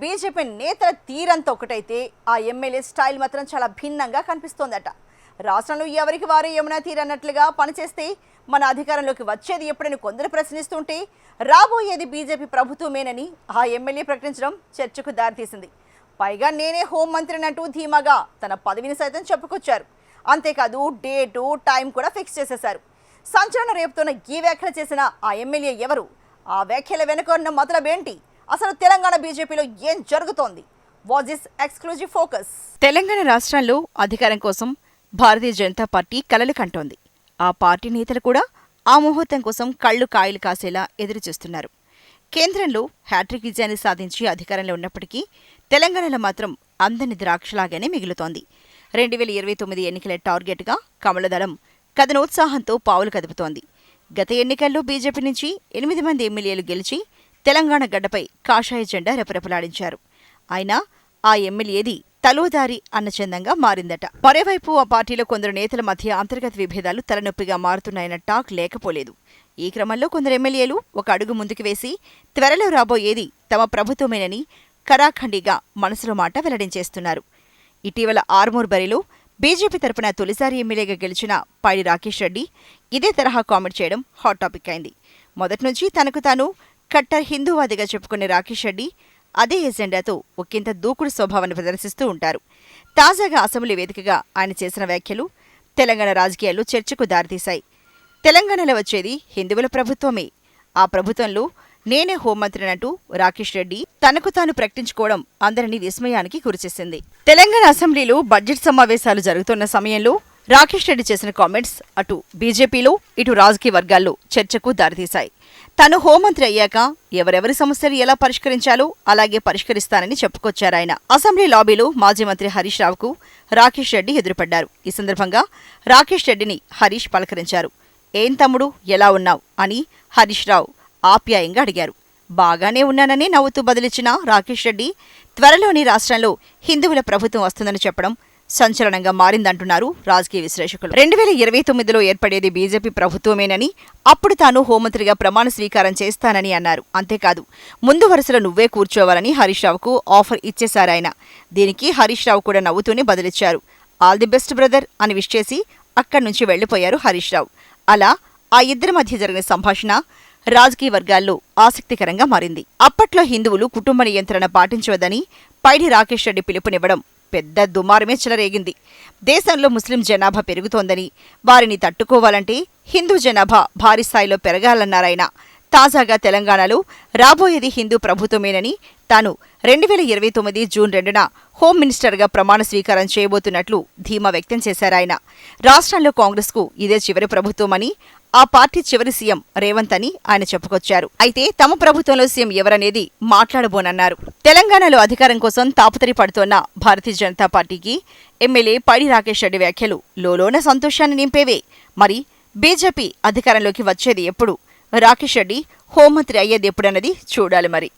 BJP నేతల తీరంతా ఒకటైతే ఆ ఎమ్మెల్యే స్టైల్ మాత్రం చాలా భిన్నంగా కనిపిస్తోందట. రాష్ట్రంలో ఎవరికి వారే యమునా తీరన్నట్లుగా పనిచేస్తే మన అధికారంలోకి వచ్చేది ఎప్పుడని కొందరు ప్రశ్నిస్తుంటే రాబోయేది బీజేపీ ప్రభుత్వమేనని ఆ ఎమ్మెల్యే ప్రకటించడం చర్చకు దారితీసింది. పైగా నేనే హోంమంత్రినంటూ ధీమాగా తన పదవిని సైతం చెప్పుకొచ్చారు. అంతేకాదు డేటు టైం కూడా ఫిక్స్ చేసేశారు. సంచలనం రేపుతోన్న ఈ వ్యాఖ్యలు చేసిన ఆ ఎమ్మెల్యే ఎవరు? ఆ వ్యాఖ్యల వెనుక ఉన్న మతలబేంటి? అసలు తెలంగాణ బీజేపీలో ఏం జరుగుతోంది? Was this exclusive focus? Telangana రాష్ట్రంలో అధికారం కోసం భారతీయ జనతా పార్టీ కలలు కంటోంది. ఆ పార్టీ నేతలు కూడా ఆ ముహూర్తం కోసం కళ్లు కాయలు కాసేలా ఎదురుచూస్తున్నారు. కేంద్రంలో హ్యాట్రిక్ విజయాన్ని సాధించి అధికారంలో ఉన్నప్పటికీ తెలంగాణలో మాత్రం అందని ద్రాక్షలాగానే మిగులుతోంది. 2029 ఎన్నికల టార్గెట్గా కమలదళం కథనోత్సాహంతో పావులు కదుపుతోంది. గత ఎన్నికల్లో బీజేపీ నుంచి 8 మంది ఎమ్మెల్యేలు గెలిచి తెలంగాణ గడ్డపై కాషాయ జెండా రెపరెపలాడించారు. అయినా ఆ ఎమ్మెల్యేది తలోదారి అన్నచందంగా మారిందట. మరోవైపు ఆ పార్టీలో కొందరు నేతల మధ్య అంతర్గత విభేదాలు తలనొప్పిగా మారుతున్నాయన్న టాక్ లేకపోలేదు. ఈ క్రమంలో కొందరు ఎమ్మెల్యేలు ఒక అడుగు ముందుకు వేసి త్వరలో రాబోయేది తమ ప్రభుత్వమేనని కరాఖండిగా మనసులో మాట వెల్లడించేస్తున్నారు. ఇటీవల ఆర్మూర్ బరిలో బీజేపీ తరపున తొలిసారి ఎమ్మెల్యేగా గెలిచిన పైడి రాకేష్ రెడ్డి ఇదే తరహా కామెంట్ చేయడం హాట్ టాపిక్ అయింది. మొదట్నుంచి తనకు తాను కట్టర్ హిందూవాదిగా చెప్పుకునే రాకేష్ రెడ్డి అదే ఎజెండాతో ఒకంత దూకుడు స్వభావాన్ని ప్రదర్శిస్తూ ఉంటారు. తాజాగా అసెంబ్లీ వేదికగా ఆయన చేసిన వ్యాఖ్యలు తెలంగాణ రాజకీయాల్లో చర్చకు దారితీశాయి. తెలంగాణలో వచ్చేది హిందువుల ప్రభుత్వమే, ఆ ప్రభుత్వంలో నేనే హోంమంత్రినంటూ రాకేష్ రెడ్డి తనకు తాను ప్రకటించుకోవడం అందరినీ విస్మయానికి గురిచేసింది. తెలంగాణ అసెంబ్లీలో బడ్జెట్ సమావేశాలు జరుగుతున్న సమయంలో రాకేష్ రెడ్డి చేసిన కామెంట్స్ అటు బీజేపీలో ఇటు రాజకీయ వర్గాల్లో చర్చకు దారితీశాయి. తాను హోంమంత్రి అయ్యాక ఎవరెవరి సమస్యలు ఎలా పరిష్కరించాలో అలాగే పరిష్కరిస్తానని చెప్పుకొచ్చారాయన. అసెంబ్లీ లాబీలో మాజీ మంత్రి హరీష్ రావుకు రాకేష్ రెడ్డి ఎదురుపడ్డారు. ఈ సందర్భంగా రాకేష్ రెడ్డిని హరీష్ పలకరించారు. ఏం తమ్ముడు, ఎలా ఉన్నావు అని హరీష్ రావు ఆప్యాయంగా అడిగారు. బాగానే ఉన్నానని నవ్వుతూ బదిలిచ్చిన రాకేష్ రెడ్డి త్వరలోని రాష్ట్రంలో హిందువుల ప్రభుత్వం వస్తుందని చెప్పడం సంచలనంగా మారిందంటున్నారు రాజకీయ విశ్లేషకులు. 2029లో ఏర్పడేది బీజేపీ ప్రభుత్వమేనని, అప్పుడు తాను హోంమంత్రిగా ప్రమాణ స్వీకారం చేస్తానని అన్నారు. అంతేకాదు ముందు వరుసలో నువ్వే కూర్చోవాలని హరీష్ రావుకు ఆఫర్ ఇచ్చేశారాయన. దీనికి హరీష్ రావు కూడా నవ్వుతూనే బదిలిచ్చారు. ఆల్ ది బెస్ట్ బ్రదర్ అని విష్ చేసి అక్కడి నుంచి వెళ్లిపోయారు హరీష్ రావు. అలా ఆ ఇద్దరి మధ్య జరిగిన సంభాషణ రాజకీయ వర్గాల్లో ఆసక్తికరంగా మారింది. అప్పట్లో హిందువులు కుటుంబ నియంత్రణ పాటించవద్దని పైడి రాకేష్ రెడ్డి పిలుపునివ్వడం పెద్ద దుమారమే చెలరేగింది. దేశంలో ముస్లిం జనాభా పెరుగుతోందని, వారిని తట్టుకోవాలంటే హిందూ జనాభా భారీ స్థాయిలో పెరగాలన్నారాయన. తాజాగా తెలంగాణలో రాబోయేది హిందూ ప్రభుత్వమేనని, తాను 2029 జూన్ 2న హోం మినిస్టర్గా ప్రమాణ స్వీకారం చేయబోతున్నట్లు ధీమా వ్యక్తం చేశారాయన. రాష్ట్రంలో కాంగ్రెస్కు ఇదే చివరి ప్రభుత్వమని, ఆ పార్టీ చివరి సీఎం రేవంత్ అని ఆయన చెప్పుకొచ్చారు. అయితే తమ ప్రభుత్వంలో సీఎం ఎవరనేది మాట్లాడబోనన్నారు. తెలంగాణలో అధికారం కోసం తాపతరి పడుతోన్న భారతీయ జనతా పార్టీకి ఎమ్మెల్యే పైడి రాకేష్ రెడ్డి వ్యాఖ్యలు లోలోన సంతోషాన్ని నింపేవే. మరి బీజేపీ అధికారంలోకి వచ్చేది ఎప్పుడు? రాకేష్ రెడ్డి హోంమంత్రి అయ్యేది ఎప్పుడన్నది చూడాలి మరి.